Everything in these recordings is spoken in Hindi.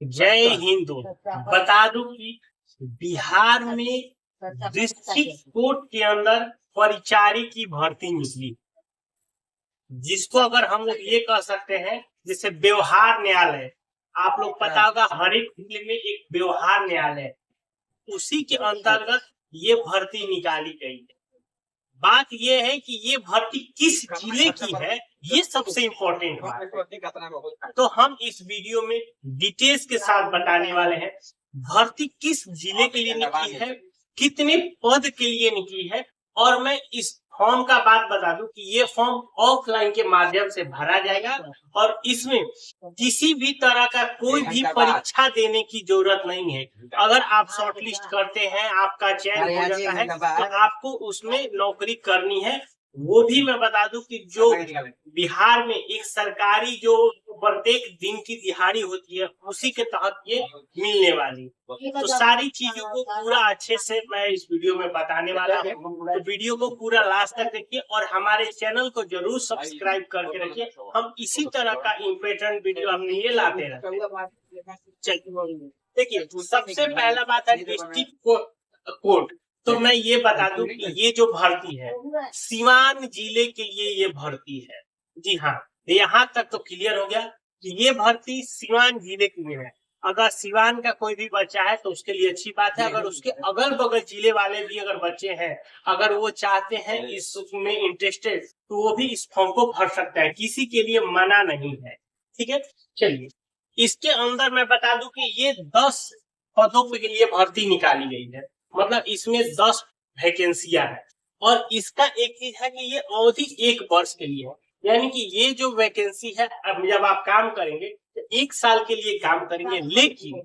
जय हिंद। बता दूं कि बिहार में डिस्ट्रिक्ट कोर्ट के अंदर परिचारी की भर्ती निकली, जिसको अगर हम लोग ये कह सकते हैं जैसे व्यवहार न्यायालय। आप लोग पता होगा हर एक जिले में एक व्यवहार न्यायालय, उसी के अंतर्गत ये भर्ती निकाली गई है। बात ये है कि ये भर्ती किस जिले की है, ये सबसे इम्पोर्टेंट बात। तो हम इस वीडियो में डिटेल्स के साथ बताने वाले हैं भर्ती किस जिले के लिए निकली है, कितने पद के लिए निकली है। और मैं इस फॉर्म का बात बता दूं कि ये फॉर्म ऑफलाइन के माध्यम से भरा जाएगा और इसमें किसी भी तरह का कोई भी परीक्षा देने की जरूरत नहीं है। अगर आप शॉर्टलिस्ट करते हैं, आपका चयन हो जाता है, तो आपको उसमें नौकरी करनी है। वो भी मैं बता दूं कि जो बिहार में एक सरकारी जो प्रत्येक दिन की दिहाड़ी होती है, उसी के तहत ये मिलने वाली। तो सारी चीजों को पूरा अच्छे से मैं इस वीडियो में बताने वाला हूँ। तो वीडियो को पूरा लास्ट तक देखिए और हमारे चैनल को जरूर सब्सक्राइब करके रखिए। हम इसी तरह का इम्पोर्टेंट वीडियो अपने लिए लाते रहते हैं। चलिए देखिए, सबसे पहला बात है डिस्ट्रिक्ट कोर्ट। तो मैं ये बता दूं कि ये जो भर्ती है सीवान जिले के लिए ये भर्ती है। जी हाँ, यहाँ तक तो क्लियर हो गया कि ये भर्ती सीवान जिले के लिए है। अगर सीवान का कोई भी बच्चा है तो उसके लिए अच्छी बात है। अगर उसके अगल बगल जिले वाले भी अगर बच्चे हैं, अगर वो चाहते हैं इसमें इंटरेस्टेड, तो वो भी इस फॉर्म को भर सकता है, किसी के लिए मना नहीं है। ठीक है, चलिए इसके अंदर मैं बता दूं कि ये 10 पदों के लिए भर्ती निकाली गई है। मतलब इसमें 10 वैकेंसियां है और इसका एक चीज है कि ये अवधि 1 वर्ष के लिए है। यानी कि ये जो वैकेंसी है, अब जब आप काम करेंगे तो 1 साल के लिए काम करेंगे, लेकिन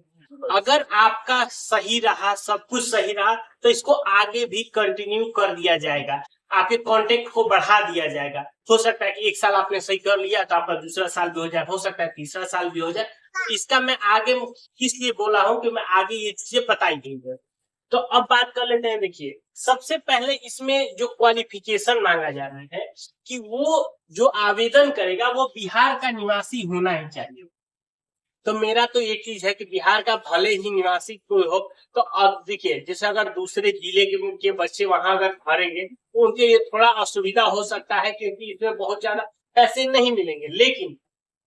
अगर आपका सही रहा, सब कुछ सही रहा, तो इसको आगे भी कंटिन्यू कर दिया जाएगा, आपके कॉन्टेक्ट को बढ़ा दिया जाएगा। हो सकता है कि 1 साल आपने सही कर लिया तो आपका दूसरा साल भी हो जाए, हो सकता है तीसरा साल भी हो जाए। इसका मैं आगे इसलिए बोला हूँ कि मैं आगे ये चीजें बताई गई है। तो अब बात कर लेते हैं। देखिए, सबसे पहले इसमें जो क्वालिफिकेशन मांगा जा रहा है कि वो जो आवेदन करेगा वो बिहार का निवासी होना ही चाहिए। तो मेरा तो एक चीज है कि बिहार का भले ही निवासी कोई हो, तो अब देखिए जैसे अगर दूसरे जिले के बच्चे वहां अगर भरेंगे तो उनके लिए थोड़ा असुविधा हो सकता है, क्योंकि इसमें बहुत ज्यादा पैसे नहीं मिलेंगे। लेकिन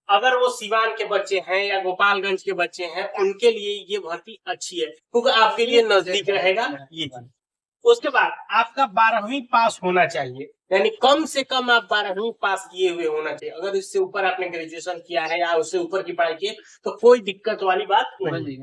अगर वो सिवान के बच्चे हैं या गोपालगंज के बच्चे हैं, उनके लिए ये भर्ती अच्छी है, क्योंकि आपके लिए नजदीक रहेगा ये चीज। उसके बाद आपका 12वीं पास होना चाहिए, यानी कम से कम आप 12वीं पास किए हुए होना चाहिए। अगर इससे ऊपर आपने ग्रेजुएशन किया है या उससे ऊपर की पढ़ाई की है तो कोई दिक्कत वाली बात नहीं।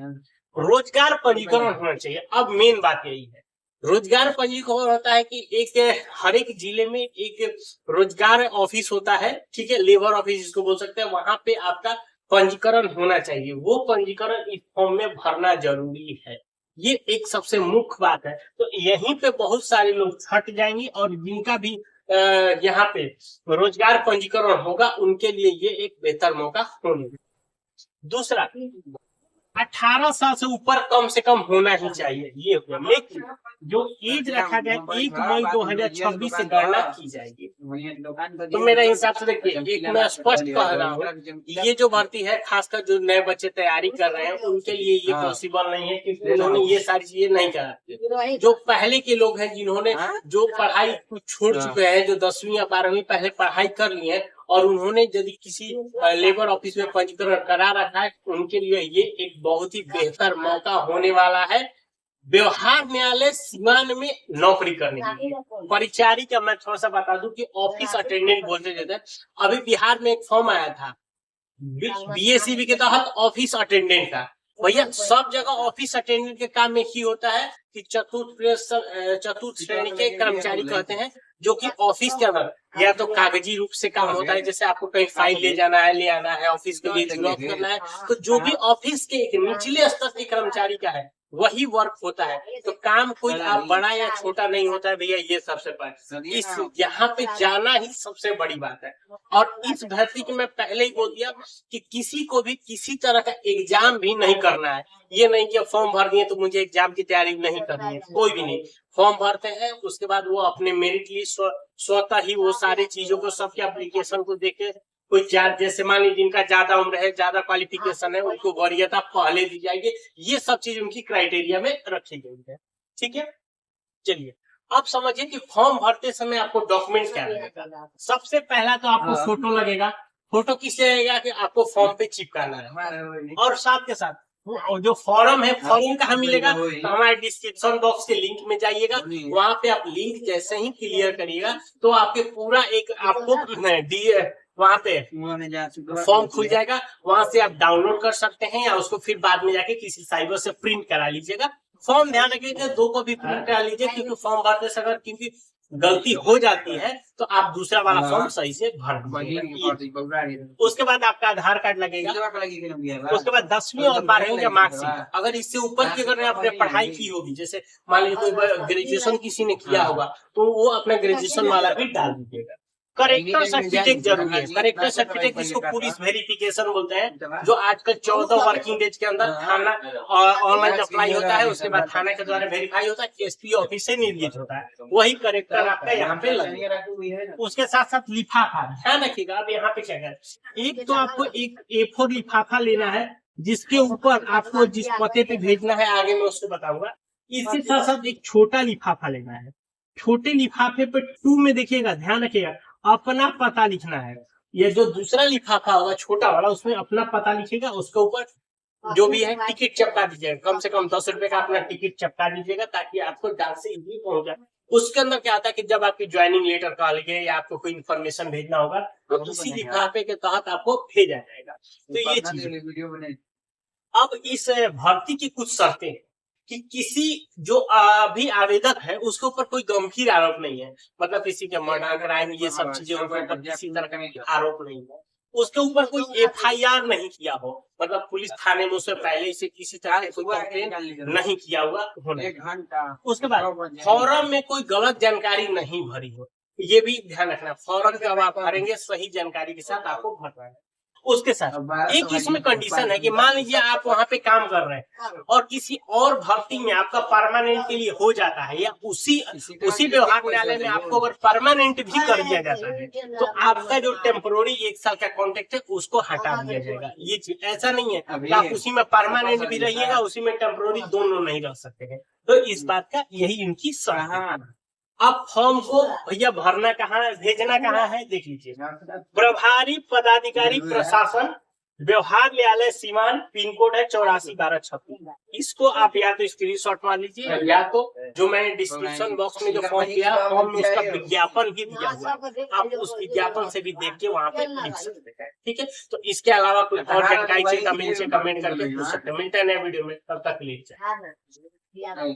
रोजगार पंजीकरण होना चाहिए। अब मेन बात यही है, रोजगार पंजीकरण होता है कि एक हर एक जिले में एक रोजगार ऑफिस होता है, ठीक है, लेबर ऑफिस जिसको बोल सकते हैं। वहां पे आपका पंजीकरण होना चाहिए, वो पंजीकरण इस फॉर्म में भरना जरूरी है। ये एक सबसे मुख्य बात है। तो यहीं पे बहुत सारे लोग छट जाएंगे और जिनका भी यहाँ पे रोजगार पंजीकरण होगा उनके लिए ये एक बेहतर मौका होने। दूसरा, 18 साल से ऊपर कम से कम होना ही चाहिए, ये हुआ। लेकिन जो एज रखा गया 1 मई 2026 से गणना की जाएगी। तो मेरे हिसाब से देखिए, एक मैं स्पष्ट कह रहा हूँ, ये जो भर्ती है खासकर जो नए बच्चे तैयारी कर रहे हैं उनके लिए ये पॉसिबल नहीं है, क्योंकि उन्होंने ये सारी चीजें नहीं करा। जो पहले के लोग हैं जिन्होंने जो पढ़ाई छोड़ चुके हैं, जो 10वीं या 12वीं पहले पढ़ाई कर ली है और उन्होंने यदि किसी लेबर ऑफिस में पंजीकरण करा रखा है, उनके लिए ये एक बहुत ही बेहतर मौका होने वाला है व्यवहार न्यायालय सीवान में नौकरी करने के लिए। परिचारी का मैं थोड़ा सा बता दूं कि ऑफिस अटेंडेंट बोलते थे। अभी बिहार में एक फॉर्म आया था बीएससीबी के तहत ऑफिस अटेंडेंट का। भैया सब जगह ऑफिस अटेंडेंट के काम में ही होता है कि चतुर्थ श्रेणी के कर्मचारी कहते हैं, जो कि ऑफिस के अंदर या तो कागजी रूप से काम होता है, जैसे आपको कहीं फाइल ले जाना है, ले आना है, ऑफिस के लिए जॉब करना है, तो जो भी ऑफिस के एक निचले स्तर के कर्मचारी का है वही वर्क होता है। तो काम कोई आप बड़ा या छोटा नहीं होता है भैया, ये सबसे पहले इस यहाँ पे जाना ही सबसे बड़ी बात है। और इस भर्ती की मैं पहले ही बोल दिया कि किसी को भी किसी तरह का एग्जाम भी नहीं करना है। ये नहीं कि फॉर्म भर दिए तो मुझे एग्जाम की तैयारी नहीं करनी है, कोई भी नहीं। फॉर्म भरते हैं, उसके बाद वो अपने मेरिट लिस्ट स्वतः ही वो सारी चीजों को सबके एप्लीकेशन को देखे कोई चार, जैसे मान लीजिए जिनका ज्यादा उम्र है, ज्यादा क्वालिफिकेशन है, उनको वरीयता पहले दी जाएगी। ये सब चीज उनकी क्राइटेरिया में रखी गई है। ठीक है, चलिए अब समझिए कि फॉर्म भरते समय आपको डॉक्यूमेंट क्या लगेगा। सबसे पहला तो आपको फोटो लगेगा। फोटो किससे लगेगा कि आपको फॉर्म पे चिपकाना है। और साथ के साथ जो फॉर्म है, फॉर्म कहाँ मिलेगा, तो हमारे डिस्क्रिप्शन बॉक्स के लिंक में जाइएगा, वहां पे आप लिंक जैसे ही क्लियर करिएगा तो आपके पूरा एक आपको वहां पे फॉर्म खुल जाएगा। वहां से आप डाउनलोड कर सकते हैं या उसको फिर बाद में जाके किसी साइबर से प्रिंट करा लीजिएगा। फॉर्म ध्यान रखिएगा 2 कॉपी प्रिंट करा लीजिए, क्योंकि फॉर्म भरते समय अगर क्योंकि गलती हो जाती है तो आप दूसरा वाला फॉर्म सही से भर दीजिए। उसके बाद आपका आधार कार्ड लगेगा। उसके बाद 10वीं और 12वीं का मार्कशीट। अगर इससे ऊपर की अगर आपने पढ़ाई की होगी, जैसे मान लीजिए कोई ग्रेजुएशन किसी ने किया होगा, तो वो अपना ग्रेजुएशन वाला भी डाल दीजिएगा। करेक्टर सर्टिफिकेट जरूरी है। करेक्टर सर्टिफिकेट जिसको पुलिस वेरिफिकेशन बोलते हैं, जो आजकल 14 वर्किंग डेज के अंदर थाना ऑनलाइन अप्लाई होता है, उसके बाद थाना के द्वारा वेरीफाई होता है, एसपी ऑफिस से निर्मित होता है, वही करेक्टर आपका यहाँ पे लगेगा। उसके साथ साथ लिफाफा ध्यान रखिएगा। अब यहाँ पे क्या है, एक तो आपको एक A4 लिफाफा लेना है, जिसके ऊपर आपको जिस पते पे भेजना है आगे मैं उसको बताऊंगा। इसके साथ साथ एक छोटा लिफाफा लेना है। छोटे लिफाफे पे 2 में देखिएगा, ध्यान रखिएगा, अपना पता लिखना है। ये जो दूसरा लिफाफा होगा छोटा वाला, उसमें अपना पता लिखिएगा। उसके ऊपर जो भी है टिकट चिपका दीजिएगा। कम से कम 10 रुपए का अपना टिकट चिपका दीजिएगा, ताकि आपको डाक से इजीली पहुंच जाए। उसके अंदर क्या आता है कि जब आपकी ज्वाइनिंग लेटर कॉलेज है या आपको कोई इन्फॉर्मेशन भेजना होगा, तो इसी लिफाफे के तहत आपको भेजा जाएगा। तो ये चीज। अब इस भर्ती की कुछ शर्तें कि किसी जो अभी आवेदक है उसके ऊपर कोई गंभीर आरोप नहीं है, मतलब किसी के मर्डर क्राइम ये सब चीजें ऊपर किसी तरह का आरोप नहीं है। उसके ऊपर कोई FIR नहीं किया हो, मतलब पुलिस थाने में उससे पहले से किसी तरह कोई कंप्लेन नहीं किया हुआ होना। उसके बाद फॉर्म में कोई गलत जानकारी नहीं भरी हो, ये भी ध्यान रखना। फॉर्म जब आप भरेंगे सही जानकारी के साथ आपको भरना है। उसके साथ एक इसमें कंडीशन है कि मान लीजिए आप वहां पे काम कर रहे हैं और किसी और भर्ती में आपका परमानेंट के लिए हो जाता है, या उसी व्यवहार न्यायालय में आपको अगर परमानेंट भी कर दिया जाता है, तो आपका जो टेम्पोररी 1 साल का कॉन्ट्रैक्ट है उसको हटा दिया जाएगा। ये चीज ऐसा नहीं है कि आप उसी में परमानेंट भी रहिएगा, उसी में टेम्पोररी दोनों नहीं रह सकते हैं। तो इस बात का यही इनकी शर्त है। अब फॉर्म को भैया भरना कहाँ है, भेजना कहाँ है, देख लीजिए। प्रभारी पदाधिकारी प्रशासन, व्यवहार न्यायालय सीवान, पिन कोड है 841236। इसको आप या तो स्क्रीनशॉट मार लीजिए, या तो जो मैंने डिस्क्रिप्शन बॉक्स में जो फॉर्म दिया, फॉर्म में उसका विज्ञापन भी दिया हुआ है, आप उस विज्ञापन से भी देख के वहाँ पे लिख सकते हैं। ठीक है, तो इसके अलावा कोई और जानकारी चाहिए कमेंट करके पूछ सकते हैं। मिलते हैं नए वीडियो में, तब तक के लिए।